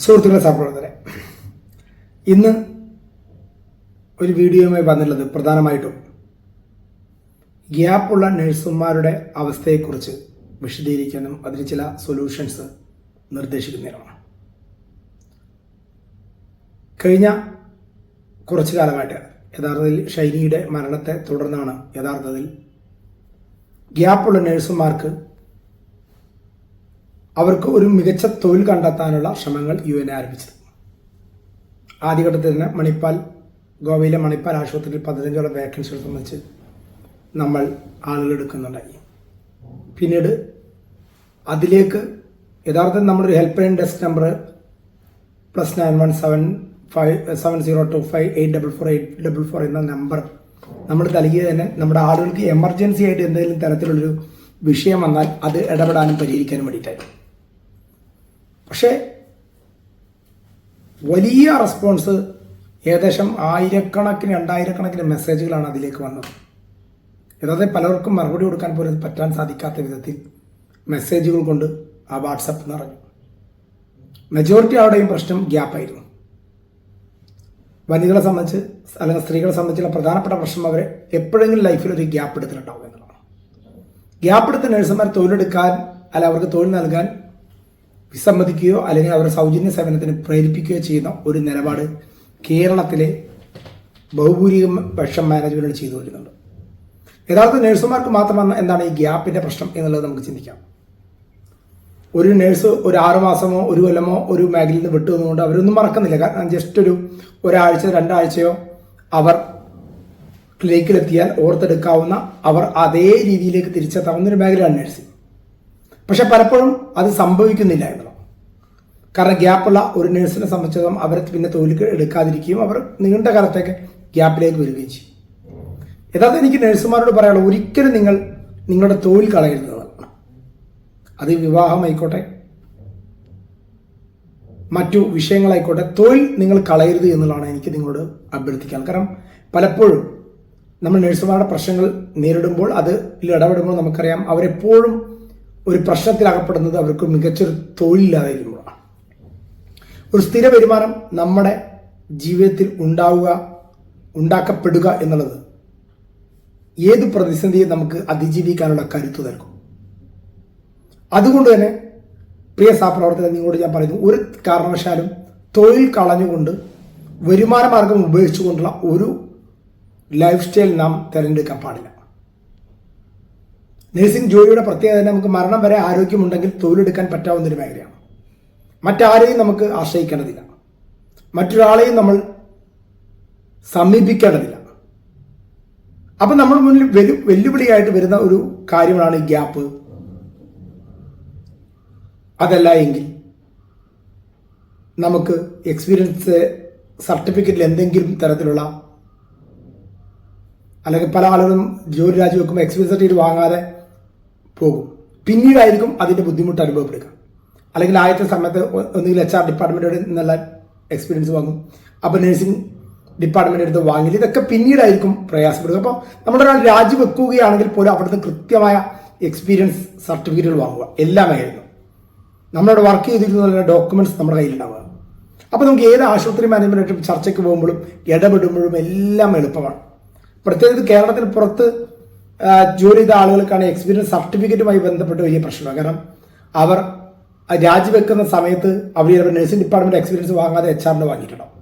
സുഹൃത്തുക്കളെ, സഹപ്രവർത്തകരെ, ഇന്ന് ഒരു വീഡിയോയുമായി വന്നിട്ടുള്ളത് പ്രധാനമായിട്ടും ഗ്യാപ്പുള്ള നഴ്സുമാരുടെ അവസ്ഥയെക്കുറിച്ച് വിശദീകരിക്കാനും അതിന് ചില സൊല്യൂഷൻസ് നിർദ്ദേശിക്കുന്നതിനുമാണ്. കഴിഞ്ഞ കുറച്ചു കാലമായിട്ട് യഥാർത്ഥത്തിൽ ഷൈനിയുടെ മരണത്തെ തുടർന്നാണ് യഥാർത്ഥത്തിൽ ഗ്യാപ്പുള്ള നഴ്സുമാർക്ക് അവർക്ക് ഒരു മികച്ച തൊഴിൽ കണ്ടെത്താനുള്ള ശ്രമങ്ങൾ UN ആരംഭിച്ചത്. ആദ്യഘട്ടത്തിൽ തന്നെ ഗോവയിലെ മണിപ്പാൽ ആശുപത്രിയിൽ 15ഓളം വേക്കൻസികൾ സംബന്ധിച്ച് നമ്മൾ ആളുകൾ എടുക്കുന്നുണ്ടായി. പിന്നീട് അതിലേക്ക് യഥാർത്ഥത്തിൽ നമ്മുടെ ഒരു ഹെൽപ്പ് ലൈൻ ഡെസ്ക് നമ്പർ +91757025844844 എന്ന നമ്പർ നമ്മൾ നൽകിയത് തന്നെ നമ്മുടെ ആളുകൾക്ക് എമർജൻസി ആയിട്ട് എന്തെങ്കിലും തരത്തിലുള്ളൊരു വിഷയം വന്നാൽ അത് ഇടപെടാനും പരിഹരിക്കാനും വേണ്ടിയിട്ടായിരുന്നു. പക്ഷേ വലിയ റെസ്പോൺസ്, ഏകദേശം 1000കണക്കിന് 2000കണക്കിന് മെസ്സേജുകളാണ് അതിലേക്ക് വന്നത്. യഥാർത്ഥത്തിൽ പലർക്കും മറുപടി കൊടുക്കാൻ പോലും പറ്റാൻ സാധിക്കാത്ത വിധത്തിൽ മെസ്സേജുകൾ കൊണ്ട് ആ വാട്സപ്പ് നിറഞ്ഞു. മെജോറിറ്റി ആളുടെയും പ്രശ്നം ഗ്യാപ്പായിരുന്നു. വനിതകളെ സംബന്ധിച്ച് അല്ലെങ്കിൽ സ്ത്രീകളെ സംബന്ധിച്ചുള്ള പ്രധാനപ്പെട്ട പ്രശ്നം അവർ എപ്പോഴെങ്കിലും ലൈഫിൽ ഒരു ഗ്യാപ്പ് എടുത്തിട്ടുണ്ടാവും എന്നുള്ളതാണ്. ഗ്യാപ്പ് എടുത്ത നഴ്സുമാർ തൊഴിലെടുക്കാൻ അവർക്ക് തൊഴിൽ നൽകാൻ വിസമ്മതിക്കുകയോ അല്ലെങ്കിൽ അവരുടെ സൗജന്യ സേവനത്തിന് പ്രേരിപ്പിക്കുകയോ ചെയ്യുന്ന ഒരു നിലപാട് കേരളത്തിലെ ബഹുഭൂരിപക്ഷം മാനേജ്മെന്റ് ചെയ്തു വരുന്നുണ്ട്. യഥാർത്ഥ നഴ്സുമാർക്ക് മാത്രമാണ് എന്താണ് ഈ ഗ്യാപ്പിന്റെ പ്രശ്നം എന്നുള്ളത് നമുക്ക് ചിന്തിക്കാം. ഒരു നഴ്സ് ഒരു 6 മാസമോ 1 കൊല്ലമോ ഒരു മേഖലയിൽ നിന്ന് വിട്ടുവന്നുകൊണ്ട് അവരൊന്നും മറക്കുന്നില്ല. കാരണം ജസ്റ്റ് ഒരാഴ്ച 2 ആഴ്ചയോ അവർ ക്ലിനിക്കിലെത്തിയാൽ ഓർത്തെടുക്കാവുന്ന, അവർ അതേ രീതിയിലേക്ക് തിരിച്ചെത്താവുന്ന ഒരു മേഖലയാണ് നഴ്സിംഗ്. പക്ഷെ പലപ്പോഴും അത് സംഭവിക്കുന്നില്ല എന്നുള്ളത്. കാരണം ഗ്യാപ്പുള്ള ഒരു നഴ്സിനെ സംബന്ധിച്ചിടത്തോളം അവർ പിന്നെ തൊഴിൽ എടുക്കാതിരിക്കുകയും അവർ നീണ്ട കാലത്തേക്ക് ഗ്യാപ്പിലേക്ക് വരികയും ചെയ്യും. യഥാർത്ഥം എനിക്ക് നഴ്സുമാരോട് പറയാനുള്ളത്, ഒരിക്കലും നിങ്ങൾ നിങ്ങളുടെ തൊഴിൽ കളയരുത്. അത് വിവാഹമായിക്കോട്ടെ, മറ്റു വിഷയങ്ങളായിക്കോട്ടെ, തൊഴിൽ നിങ്ങൾ കളയരുത് എന്നുള്ളതാണ് എനിക്ക് നിങ്ങളോട് അഭ്യർത്ഥിക്കാൻ. കാരണം പലപ്പോഴും നമ്മൾ നഴ്സുമാരുടെ പ്രശ്നങ്ങൾ നേരിടുമ്പോൾ അതിൽ ഇടപെടുമ്പോൾ നമുക്കറിയാം അവരെപ്പോഴും ഒരു പ്രശ്നത്തിൽ അകപ്പെടുന്നത് അവർക്ക് മികച്ചൊരു തൊഴിലില്ലാതായിരിക്കുമ്പോഴാണ്. ഒരു സ്ഥിര വരുമാനം നമ്മുടെ ജീവിതത്തിൽ ഉണ്ടാക്കപ്പെടുക എന്നുള്ളത് ഏത് പ്രതിസന്ധിയെ നമുക്ക് അതിജീവിക്കാനുള്ള കരുത്ത് നൽകും. അതുകൊണ്ട് തന്നെ പ്രിയ സഹപ്രവർത്തകർ, നിങ്ങളോട് ഞാൻ പറയുന്നു, ഒരു കാരണവശാലും തൊഴിൽ കളഞ്ഞുകൊണ്ട് വരുമാന മാർഗം ഉപയോഗിച്ചുകൊണ്ടുള്ള ഒരു ലൈഫ് സ്റ്റൈൽ നാം തിരഞ്ഞെടുക്കാൻ പാടില്ല. നഴ്സിംഗ് ജോലിയുടെ പ്രത്യേകത നമുക്ക് മരണം വരെ ആരോഗ്യമുണ്ടെങ്കിൽ തൊഴിലെടുക്കാൻ പറ്റാവുന്നൊരു മേഖലയാണ്. മറ്റാരെയും നമുക്ക് ആശ്രയിക്കേണ്ടതില്ല, മറ്റൊരാളെയും നമ്മൾ സമീപിക്കേണ്ടതില്ല. അപ്പൊ നമ്മുടെ മുന്നിൽ വെല്ലുവിളിയായിട്ട് വരുന്ന ഒരു കാര്യമാണ് ഈ ഗ്യാപ്പ്. അതല്ല എങ്കിൽ നമുക്ക് എക്സ്പീരിയൻസ് സർട്ടിഫിക്കറ്റിൽ എന്തെങ്കിലും തരത്തിലുള്ള, അല്ലെങ്കിൽ പല ആളുകളും ജോലി രാജിവെക്കുമ്പോൾ എക്സ്പീരിയൻസ് സർട്ടിഫിക്കറ്റ് വാങ്ങാതെ പോകും. പിന്നീടായിരിക്കും അതിന്റെ ബുദ്ധിമുട്ട് അനുഭവപ്പെടുക. അല്ലെങ്കിൽ ആദ്യത്തെ സമയത്ത് ഒന്നുകിൽ HR ഡിപ്പാർട്ട്മെന്റിൽ നിന്നുള്ള എക്സ്പീരിയൻസ് വാങ്ങും, അപ്പോൾ നഴ്സിംഗ് ഡിപ്പാർട്ട്മെന്റ് എടുത്ത് വാങ്ങില്ല. ഇതൊക്കെ പിന്നീടായിരിക്കും പ്രയാസപ്പെടുക. അപ്പോൾ നമ്മുടെ ഒരാൾ രാജിവെക്കുകയാണെങ്കിൽ പോലും അവിടുത്തെ കൃത്യമായ എക്സ്പീരിയൻസ് സർട്ടിഫിക്കറ്റുകൾ വാങ്ങുക. എല്ലാ മേഖലയിലും നമ്മളവിടെ വർക്ക് ചെയ്തിരിക്കുന്ന ഡോക്യുമെന്റ്സ് നമ്മുടെ കയ്യിലുണ്ടാവുക. അപ്പോൾ നമുക്ക് ഏത് ആശുപത്രി മാനേജ്മെന്റായിട്ടും ചർച്ചയ്ക്ക് പോകുമ്പോഴും ഇടപെടുമ്പോഴും എല്ലാം എളുപ്പമാണ്. പ്രത്യേകിച്ച് കേരളത്തിന് പുറത്ത് ജോലി ചെയ്ത ആളുകൾക്കാണ് എക്സ്പീരിയൻസ് സർട്ടിഫിക്കറ്റുമായി ബന്ധപ്പെട്ട് വലിയ പ്രശ്നമാണ്. കാരണം അവർ രാജിവെക്കുന്ന സമയത്ത് അവർ നഴ്സിംഗ് ഡിപ്പാർട്ട്മെന്റ് എക്സ്പീരിയൻസ് വാങ്ങാതെ HR വാങ്ങിയിട്ടുണ്ടാവും.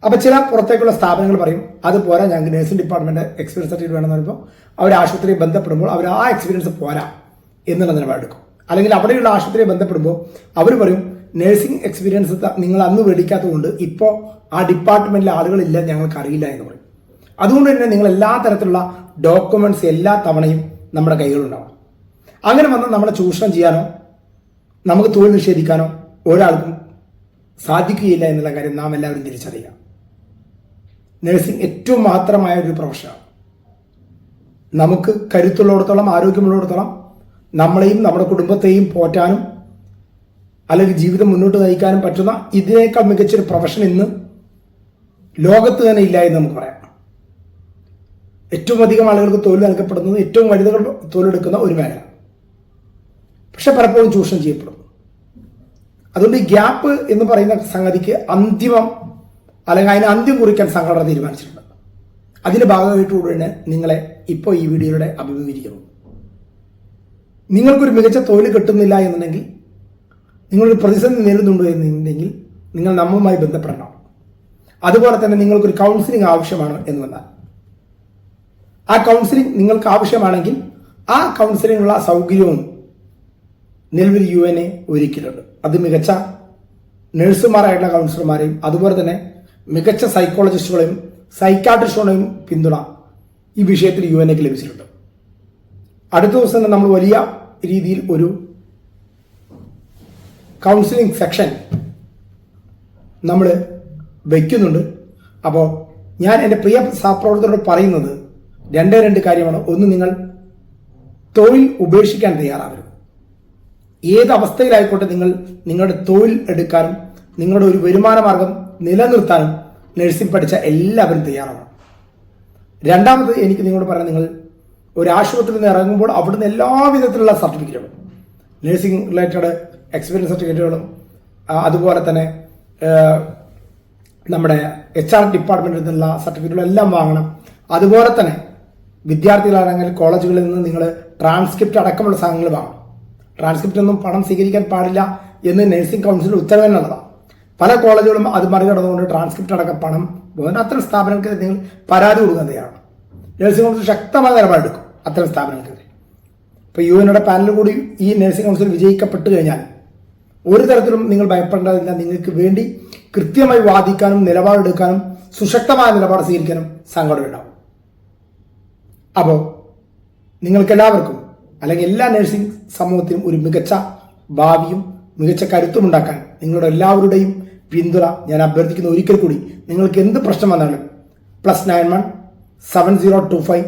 അപ്പോൾ ചില പുറത്തേക്കുള്ള സ്ഥാപനങ്ങൾ പറയും അതുപോരാ, ഞങ്ങൾക്ക് നഴ്സിംഗ് ഡിപ്പാർട്ട്മെന്റ് എക്സ്പീരിയൻസ് സർട്ടിഫിക്കറ്റ് വേണമെന്ന് പറയുമ്പോൾ അവർ ആശുപത്രിയെ ബന്ധപ്പെടുമ്പോൾ അവർ ആ എക്സ്പീരിയൻസ് പോരാ എന്നുള്ള നിലപാടെടുക്കും. അല്ലെങ്കിൽ അവിടെയുള്ള ആശുപത്രിയെ ബന്ധപ്പെടുമ്പോൾ അവർ പറയും നഴ്സിംഗ് എക്സ്പീരിയൻസ് നിങ്ങൾ അന്ന് മേടിക്കാത്തതുകൊണ്ട് ഇപ്പോൾ ആ ഡിപ്പാർട്ട്മെന്റിലെ ആളുകളില്ല, ഞങ്ങൾക്ക് അറിയില്ല എന്ന് പറയും. അതുകൊണ്ട് തന്നെ നിങ്ങൾ എല്ലാ തരത്തിലുള്ള ഡോക്യുമെന്റ്സ് എല്ലാ തവണയും നമ്മുടെ കൈകളുണ്ടാവണം. അങ്ങനെ വന്ന് നമ്മളെ ചൂഷണം ചെയ്യാനോ നമുക്ക് തൊഴിൽ നിഷേധിക്കാനോ ഒരാൾക്കും സാധിക്കുകയില്ല എന്നുള്ള കാര്യം നാം എല്ലാവരും തിരിച്ചറിയുക. നഴ്സിംഗ് ഏറ്റവും മാത്രമായ ഒരു പ്രൊഫഷനാണ്. നമുക്ക് കരുത്തുള്ളിടത്തോളം, ആരോഗ്യമുള്ളിടത്തോളം നമ്മളെയും നമ്മുടെ കുടുംബത്തെയും പോറ്റാനും അല്ലെങ്കിൽ ജീവിതം മുന്നോട്ട് നയിക്കാനും പറ്റുന്ന ഇതിനേക്കാൾ മികച്ചൊരു പ്രൊഫഷൻ ഇന്ന് ലോകത്ത് തന്നെ ഇല്ല എന്ന് നമുക്ക് പറയാം. ഏറ്റവും അധികം ആളുകൾക്ക് തൊഴിൽ നൽകപ്പെടുന്നത് ഏറ്റവും വനിതകൾ തൊഴിലെടുക്കുന്ന ഒരു മേഖല. പക്ഷെ പലപ്പോഴും ചൂഷണം ചെയ്യപ്പെടും. അതുകൊണ്ട് ഈ ഗ്യാപ്പ് എന്ന് പറയുന്ന സംഗതിക്ക് അന്തിമം അല്ലെങ്കിൽ അതിന് അന്ത്യം കുറിക്കാൻ സംഘടന തീരുമാനിച്ചിട്ടുണ്ട്. അതിന്റെ ഭാഗമായിട്ടുകൂടെ നിങ്ങളെ ഇപ്പോൾ ഈ വീഡിയോയുടെ അഭിമുഖീകരിക്കുന്നു. നിങ്ങൾക്കൊരു മികച്ച തൊഴിൽ കിട്ടുന്നില്ല എന്നുണ്ടെങ്കിൽ, നിങ്ങളൊരു പ്രതിസന്ധി നേരിടുന്നുണ്ടോ എന്നുണ്ടെങ്കിൽ നിങ്ങൾ നമ്മളുമായി ബന്ധപ്പെടണം. അതുപോലെ തന്നെ നിങ്ങൾക്കൊരു കൗൺസിലിംഗ് ആവശ്യമാണ് എന്ന് വന്നാൽ ആ കൗൺസിലിംഗ് നിങ്ങൾക്ക് ആവശ്യമാണെങ്കിൽ ആ കൗൺസിലിംഗുള്ള സൗകര്യവും നിലവിൽ UNA ഒരുക്കിയിട്ടുണ്ട്. അത് മികച്ച നഴ്സുമാരായിട്ടുള്ള കൗൺസിലർമാരെയും അതുപോലെ തന്നെ മികച്ച സൈക്കോളജിസ്റ്റുകളെയും സൈക്കാട്രിസ്റ്റുകളെയും പിന്തുണ ഈ വിഷയത്തിൽ UNAക്ക് ലഭിച്ചിട്ടുണ്ട്. അടുത്ത ദിവസം തന്നെ നമ്മൾ വലിയ രീതിയിൽ ഒരു കൗൺസിലിംഗ് സെക്ഷൻ നമ്മൾ വയ്ക്കുന്നുണ്ട്. അപ്പോൾ ഞാൻ എൻ്റെ പ്രിയ സഹപ്രവർത്തകരോട് പറയുന്നത് രണ്ട് കാര്യമാണ്. ഒന്ന്, നിങ്ങൾ തൊഴിൽ ഉപേക്ഷിക്കാൻ തയ്യാറാവരുത്. ഏത് അവസ്ഥയിലായിക്കോട്ടെ നിങ്ങൾ നിങ്ങളുടെ തൊഴിൽ എടുക്കാനും നിങ്ങളുടെ ഒരു വരുമാന മാർഗം നിലനിർത്താനും നഴ്സിംഗ് പഠിച്ച എല്ലാവരും തയ്യാറാവണം. രണ്ടാമത് എനിക്ക് നിങ്ങളോട് പറയാം, നിങ്ങൾ ഒരു ആശുപത്രിയിൽ നിന്ന് ഇറങ്ങുമ്പോൾ അവിടുന്ന് എല്ലാവിധത്തിലുള്ള സർട്ടിഫിക്കറ്റുകളും നഴ്സിംഗ് റിലേറ്റഡ് എക്സ്പീരിയൻസ് സർട്ടിഫിക്കറ്റുകളും അതുപോലെ തന്നെ നമ്മുടെ HR ഡിപ്പാർട്ട്മെന്റിൽ നിന്നുള്ള സർട്ടിഫിക്കറ്റുകളും എല്ലാം വാങ്ങണം. അതുപോലെ തന്നെ വിദ്യാർത്ഥികളാണെങ്കിൽ കോളേജുകളിൽ നിന്ന് നിങ്ങൾ ട്രാൻസ്ക്രിപ്റ്റ് അടക്കമുള്ള സാധനങ്ങൾ വാങ്ങണം. ട്രാൻസ്ക്രിപ്റ്റ് ഒന്നും പണം സ്വീകരിക്കാൻ പാടില്ല എന്ന് നഴ്സിംഗ് കൗൺസിൽ ഉത്തരവിനുള്ളതാണ്. പല കോളേജുകളും അത് മറികടന്നുകൊണ്ട് ട്രാൻസ്ക്രിപ്റ്റ് അടക്കം പണം പോകുന്ന അത്തരം സ്ഥാപനങ്ങൾക്ക് നിങ്ങൾ പരാതി കൊടുക്കാൻ തയ്യാറാണ്. നഴ്സിംഗ് കൗൺസിൽ ശക്തമായ നിലപാടെടുക്കും അത്തരം സ്ഥാപനങ്ങൾക്കെതിരെ. ഇപ്പോൾ UNAയുടെ പാനൽ കൂടി ഈ നഴ്സിംഗ് കൗൺസിൽ വിജയിക്കപ്പെട്ടു കഴിഞ്ഞാൽ ഒരു തരത്തിലും നിങ്ങൾ ഭയപ്പെടേണ്ടതില്ല. നിങ്ങൾക്ക് വേണ്ടി കൃത്യമായി വാദിക്കാനും നിലപാടെടുക്കാനും സുശക്തമായ നിലപാട് സ്വീകരിക്കാനും സംഘടന ഉണ്ടാവും. അപ്പോൾ നിങ്ങൾക്കെല്ലാവർക്കും അല്ലെങ്കിൽ എല്ലാ നഴ്സിംഗ് സമൂഹത്തിനും ഒരു മികച്ച ഭാവിയും മികച്ച കരുത്തും ഉണ്ടാക്കാൻ നിങ്ങളുടെ എല്ലാവരുടെയും പിന്തുണ ഞാൻ അഭ്യർത്ഥിക്കുന്നു. ഒരിക്കൽ കൂടി നിങ്ങൾക്ക് എന്ത് പ്രശ്നം വന്നാലും +91 7025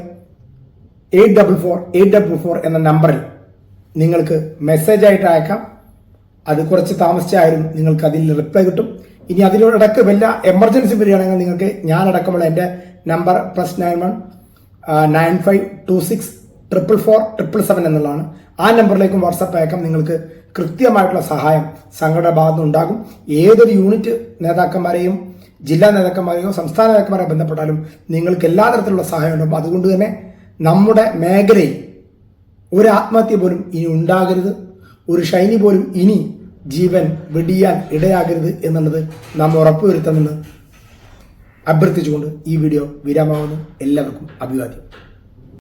844 എന്ന നമ്പറിൽ നിങ്ങൾക്ക് മെസ്സേജ് ആയിട്ട് അയക്കാം. അത് കുറച്ച് താമസിച്ചായാലും നിങ്ങൾക്ക് അതിൽ റിപ്ലൈ കിട്ടും. ഇനി അതിനോടൊക്കെ വല്ല എമർജൻസി വരികയാണെങ്കിൽ നിങ്ങൾക്ക് ഞാനടക്കമുള്ള എൻ്റെ നമ്പർ +91 9526 444 എന്നുള്ളതാണ്. ആ നമ്പറിലേക്കും വാട്സാപ്പ് അയക്കാം. നിങ്ങൾക്ക് കൃത്യമായിട്ടുള്ള സഹായം സംഘടന ഭാഗത്തുനിന്ന് ഉണ്ടാകും. ഏതൊരു യൂണിറ്റ് നേതാക്കന്മാരെയും ജില്ലാ നേതാക്കന്മാരെയോ സംസ്ഥാന നേതാക്കന്മാരെയോ ബന്ധപ്പെട്ടാലും നിങ്ങൾക്ക് എല്ലാ തരത്തിലുള്ള സഹായം ഉണ്ടാകും. അതുകൊണ്ട് തന്നെ നമ്മുടെ മേഖലയിൽ ഒരു ആത്മഹത്യ പോലും ഇനി ഉണ്ടാകരുത്, ഒരു ഷൈനി പോലും ഇനി ജീവൻ വെടിയാൻ ഇടയാകരുത് എന്നുള്ളത് നാം ഉറപ്പുവരുത്തണമെന്ന് അഭ്യർത്ഥിച്ചുകൊണ്ട് ഈ വീഡിയോ വിരാമാവുന്നു. എല്ലാവർക്കും അഭിവാദ്യം.